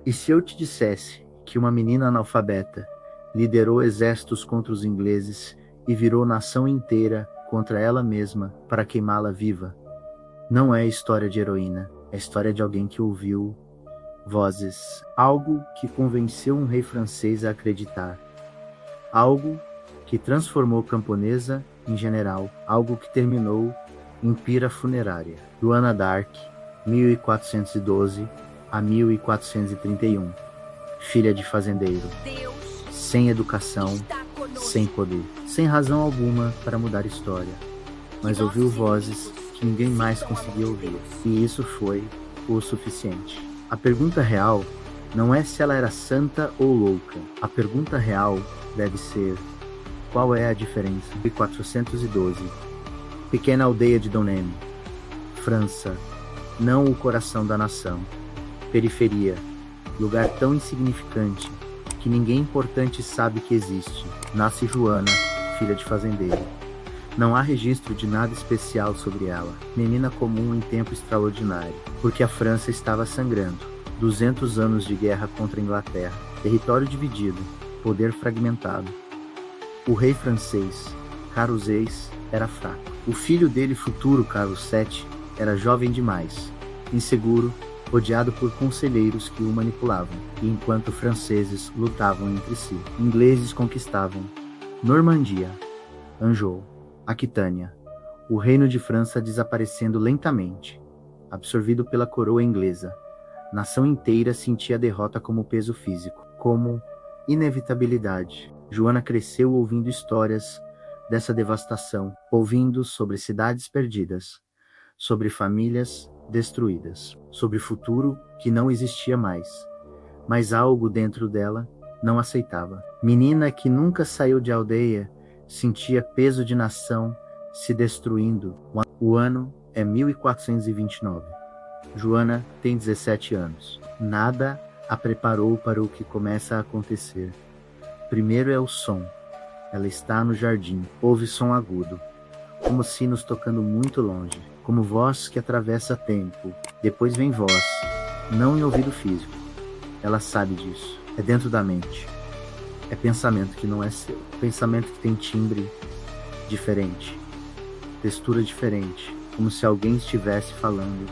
E se eu te dissesse que uma menina analfabeta liderou exércitos contra os ingleses e virou nação inteira contra ela mesma para queimá-la viva? Não é história de heroína, é história de alguém que ouviu vozes, algo que convenceu um rei francês a acreditar, algo que transformou camponesa em general, algo que terminou em pira funerária. Joana d'Arc, 1412 a 1431, filha de fazendeiro, sem educação, sem poder, sem razão alguma para mudar história, mas ouviu vozes que ninguém mais conseguia ouvir, e isso foi o suficiente. A pergunta real não é se ela era santa ou louca. A pergunta real deve ser: qual é a diferença? 1412. Pequena aldeia de Domnême, França, não o coração da nação. Periferia, lugar tão insignificante que ninguém importante sabe que existe. Nasce Joana, filha de fazendeiro. Não há registro de nada especial sobre ela. Menina comum em tempo extraordinário, porque a França estava sangrando. 200 anos de guerra contra a Inglaterra, território dividido, poder fragmentado. O rei francês, Carlos VI, era fraco. O filho dele, futuro Carlos VII, era jovem demais, inseguro, odiado por conselheiros que o manipulavam, e enquanto franceses lutavam entre si, ingleses conquistavam Normandia, Anjou, Aquitânia, o reino de França desaparecendo lentamente, absorvido pela coroa inglesa. Nação inteira sentia a derrota como peso físico, como inevitabilidade. Joana cresceu ouvindo histórias dessa devastação, ouvindo sobre cidades perdidas, sobre famílias destruídas, sobre futuro que não existia mais. Mas algo dentro dela não aceitava. Menina que nunca saiu de aldeia, sentia peso de nação se destruindo. O ano é 1429. Joana tem 17 anos. Nada a preparou para o que começa a acontecer. Primeiro é o som. Ela está no jardim, ouve som agudo, como sinos tocando muito longe, como voz que atravessa tempo. Depois vem voz, não em ouvido físico. Ela sabe disso. É dentro da mente. É pensamento que não é seu. Pensamento que tem timbre diferente, textura diferente, como se alguém estivesse falando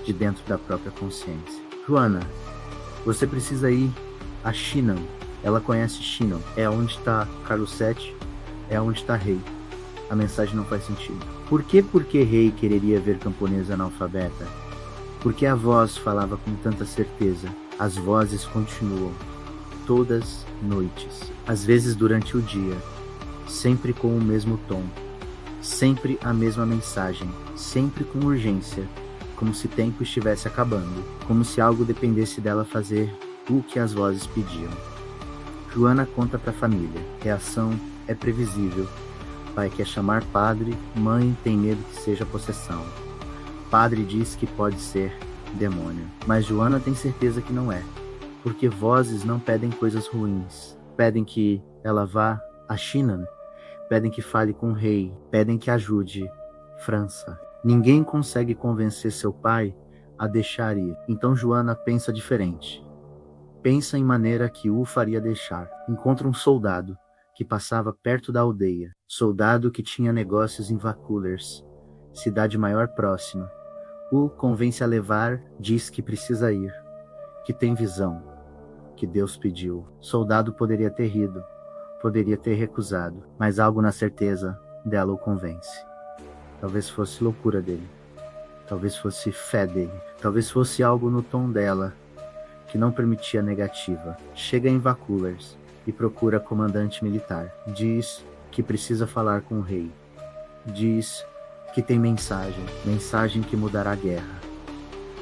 de dentro da própria consciência. Joana, você precisa ir a Chinon. Ela conhece Chinon. É onde está Carlos VII, é onde está Rei. A mensagem não faz sentido. Por que Rei quereria ver camponesa analfabeta? Porque a voz falava com tanta certeza. As vozes continuam, todas noites, às vezes durante o dia, sempre com o mesmo tom, sempre a mesma mensagem, sempre com urgência, como se tempo estivesse acabando, como se algo dependesse dela fazer o que as vozes pediam. Joana conta para a família. Reação é previsível. Pai quer chamar padre, mãe tem medo que seja possessão. Padre diz que pode ser demônio, mas Joana tem certeza que não é, porque vozes não pedem coisas ruins. Pedem que ela vá a China, pedem que fale com o rei, pedem que ajude França. Ninguém consegue convencer seu pai a deixar ir. Então Joana pensa diferente. Pensa em maneira que o faria deixar. Encontra um soldado que passava perto da aldeia. Soldado que tinha negócios em Vaucouleurs, cidade maior próxima. O convence a levar, diz que precisa ir, que tem visão, que Deus pediu. Soldado poderia ter rido, poderia ter recusado, mas algo na certeza dela o convence. Talvez fosse loucura dele, talvez fosse fé dele, talvez fosse algo no tom dela que não permitia negativa. Chega em Vaucouleurs e procura comandante militar. Diz que precisa falar com o rei. Diz que tem mensagem que mudará a guerra.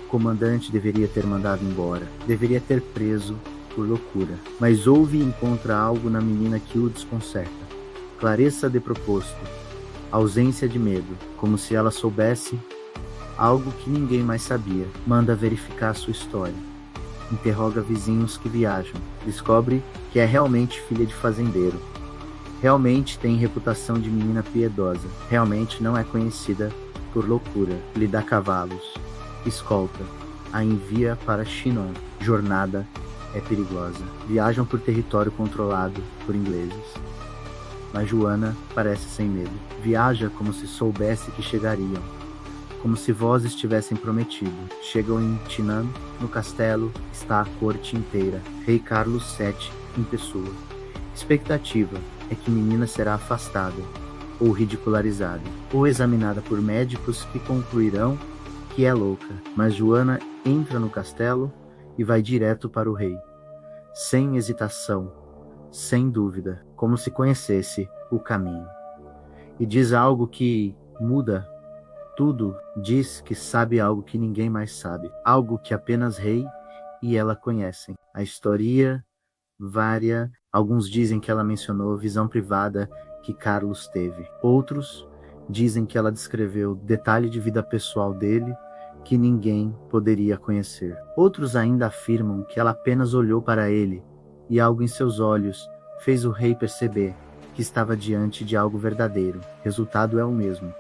O comandante deveria ter mandado embora, deveria ter preso por loucura, mas ouve e encontra algo na menina que o desconcerta. Clareza de propósito, ausência de medo, como se ela soubesse algo que ninguém mais sabia. Manda verificar sua história. Interroga vizinhos que viajam. Descobre que é realmente filha de fazendeiro. Realmente tem reputação de menina piedosa. Realmente não é conhecida por loucura. Lhe dá cavalos. Escolta. A envia para Chinon. Jornada é perigosa. Viajam por território controlado por ingleses. Mas Joana parece sem medo. Viaja como se soubesse que chegariam, como se vozes tivessem prometido. Chegam em Chinan, no castelo está a corte inteira, rei Carlos VII em pessoa. Expectativa é que menina será afastada, ou ridicularizada, ou examinada por médicos que concluirão que é louca. Mas Joana entra no castelo e vai direto para o rei, sem hesitação, sem dúvida, como se conhecesse o caminho. E diz algo que muda tudo, diz que sabe algo que ninguém mais sabe, algo que apenas rei e ela conhecem. A história varia, alguns dizem que ela mencionou visão privada que Carlos teve. Outros dizem que ela descreveu detalhe de vida pessoal dele que ninguém poderia conhecer. Outros ainda afirmam que ela apenas olhou para ele e algo em seus olhos fez o rei perceber que estava diante de algo verdadeiro. Resultado é o mesmo.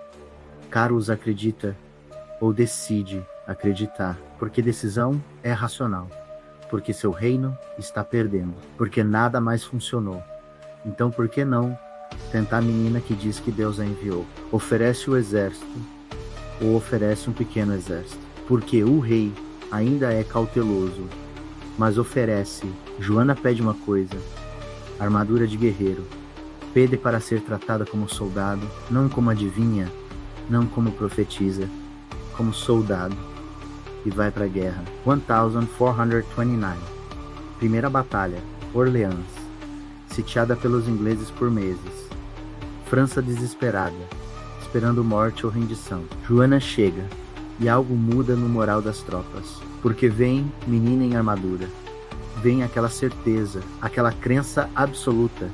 Carlos acredita ou decide acreditar, porque decisão é racional, porque seu reino está perdendo, porque nada mais funcionou. Então por que não tentar a menina que diz que Deus a enviou? Oferece o exército ou oferece um pequeno exército, porque o rei ainda é cauteloso, mas oferece. Joana pede uma coisa: armadura de guerreiro, pede para ser tratada como soldado, não como adivinha, não como profetisa, como soldado, e vai para a guerra. 1429. Primeira batalha, Orleans, sitiada pelos ingleses por meses. França desesperada, esperando morte ou rendição. Joana chega, e algo muda no moral das tropas, porque vem menina em armadura, vem aquela certeza, aquela crença absoluta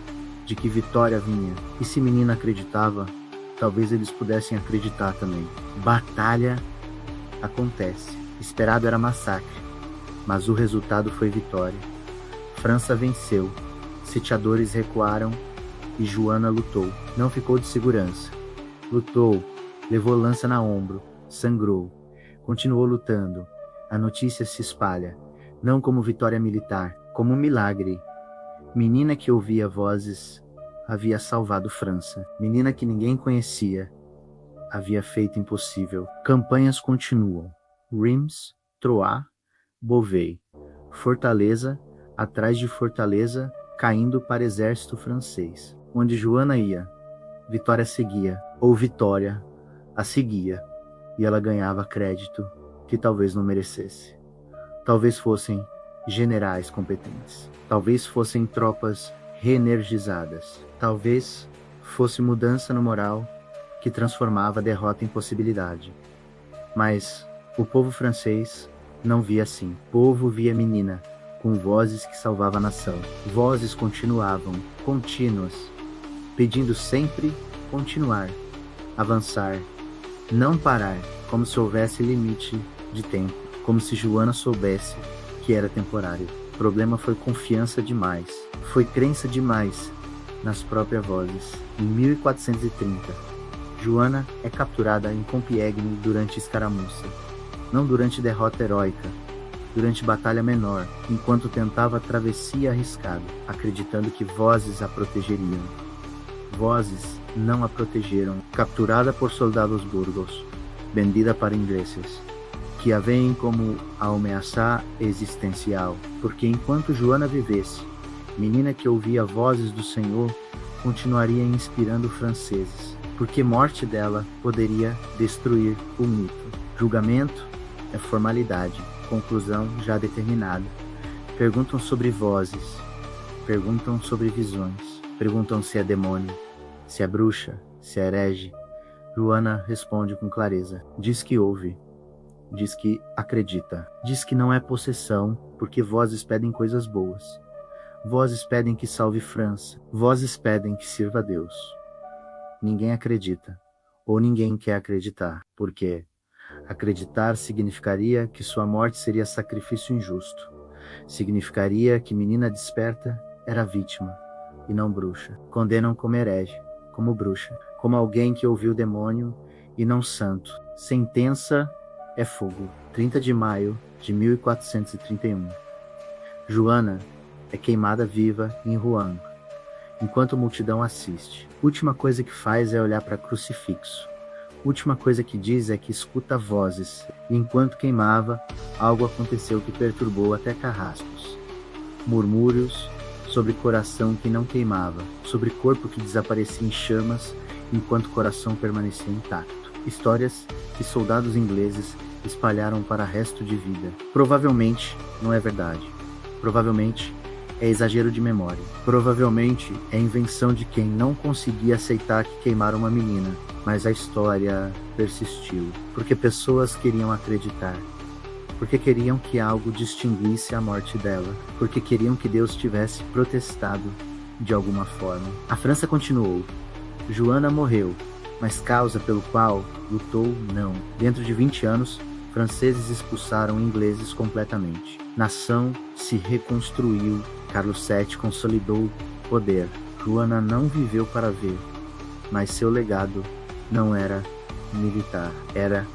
de que vitória vinha. E se menina acreditava, talvez eles pudessem acreditar também. Batalha acontece. Esperado era massacre, mas o resultado foi vitória. França venceu, sitiadores recuaram e Joana lutou. Não ficou de segurança. Lutou, levou lança na ombro, sangrou, continuou lutando. A notícia se espalha, não como vitória militar, como um milagre. Menina que ouvia vozes havia salvado França. Menina que ninguém conhecia havia feito impossível. Campanhas continuam. Reims, Troyes, Beauvais. Fortaleza atrás de fortaleza, caindo para exército francês. Onde Joana ia, vitória seguia, ou vitória a seguia, e ela ganhava crédito que talvez não merecesse. Talvez fossem generais competentes. Talvez fossem tropas reenergizadas. Talvez fosse mudança no moral que transformava a derrota em possibilidade. Mas o povo francês não via assim. O povo via menina, com vozes que salvavam a nação. Vozes continuavam, contínuas, pedindo sempre continuar, avançar, não parar, como se houvesse limite de tempo, como se Joana soubesse que era temporário. O problema foi confiança demais, foi crença demais nas próprias vozes. Em 1430, Joana é capturada em Compiègne durante escaramuça, não durante derrota heróica, durante batalha menor, enquanto tentava a travessia arriscada, acreditando que vozes a protegeriam. Vozes não a protegeram. Capturada por soldados burgos, vendida para ingleses, que a veem como a ameaça existencial, porque enquanto Joana vivesse, menina que ouvia vozes do Senhor continuaria inspirando franceses, porque morte dela poderia destruir o mito. Julgamento é formalidade, conclusão já determinada. Perguntam sobre vozes, perguntam sobre visões, perguntam se é demônio, se é bruxa, se é herege. Joana responde com clareza. Diz que ouve, diz que acredita, diz que não é possessão, porque vozes pedem coisas boas. Vozes pedem que salve França, vozes pedem que sirva a Deus. Ninguém acredita, ou ninguém quer acreditar, porque acreditar significaria que sua morte seria sacrifício injusto. Significaria que menina desperta era vítima, e não bruxa. Condenam como herege, como bruxa, como alguém que ouviu o demônio e não santo. Sentença é fogo. 30 de maio de 1431. Joana é queimada viva em Rouen, enquanto a multidão assiste. Última coisa que faz é olhar para crucifixo. Última coisa que diz é que escuta vozes, e enquanto queimava, algo aconteceu que perturbou até carrascos. Murmúrios sobre coração que não queimava, sobre corpo que desaparecia em chamas, enquanto o coração permanecia intacto. Histórias que soldados ingleses espalharam para resto de vida. Provavelmente não é verdade. Provavelmente é exagero de memória. Provavelmente é invenção de quem não conseguia aceitar que queimaram uma menina. Mas a história persistiu, porque pessoas queriam acreditar, porque queriam que algo distinguisse a morte dela, porque queriam que Deus tivesse protestado de alguma forma. A França continuou. Joana morreu, mas causa pelo qual lutou, não. Dentro de 20 anos, franceses expulsaram ingleses completamente. Nação se reconstruiu. Carlos VII consolidou poder. Joana não viveu para ver, mas seu legado não era militar, era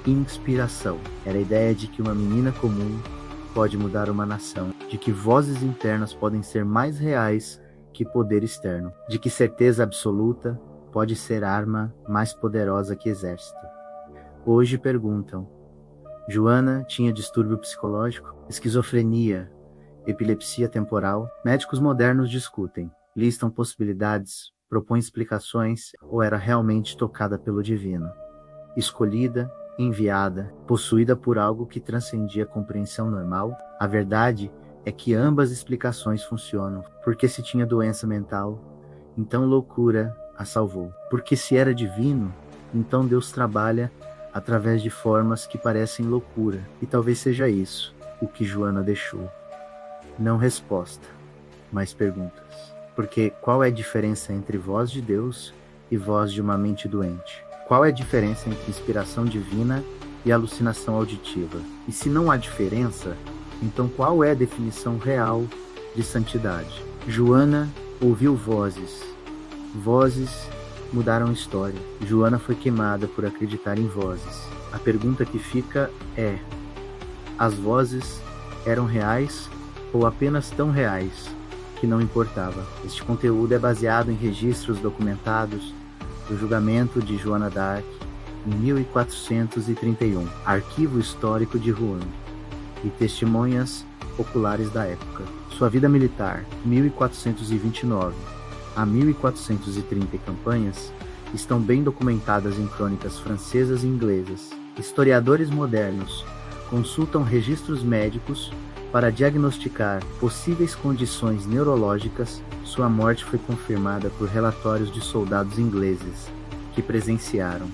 inspiração. Era a ideia de que uma menina comum pode mudar uma nação, de que vozes internas podem ser mais reais que poder externo, de que certeza absoluta pode ser arma mais poderosa que exército. Hoje perguntam: Joana tinha distúrbio psicológico, esquizofrenia, epilepsia temporal? Médicos modernos discutem, listam possibilidades, propõe explicações, ou era realmente tocada pelo divino, escolhida, enviada, possuída por algo que transcendia a compreensão normal? A verdade é que ambas explicações funcionam, porque se tinha doença mental, então loucura a salvou. Porque se era divino, então Deus trabalha através de formas que parecem loucura, e talvez seja isso o que Joana deixou. Não resposta, mas perguntas. Porque qual é a diferença entre voz de Deus e voz de uma mente doente? Qual é a diferença entre inspiração divina e alucinação auditiva? E se não há diferença, então qual é a definição real de santidade? Joana ouviu vozes. Vozes mudaram a história. Joana foi queimada por acreditar em vozes. A pergunta que fica é: as vozes eram reais ou apenas tão reais que não importava? Este conteúdo é baseado em registros documentados do julgamento de Joana d'Arc em 1431, arquivo histórico de Rouen, e testemunhas oculares da época. Sua vida militar, 1429 a 1430 campanhas, estão bem documentadas em crônicas francesas e inglesas. Historiadores modernos consultam registros médicos para diagnosticar possíveis condições neurológicas. Sua morte foi confirmada por relatórios de soldados ingleses que presenciaram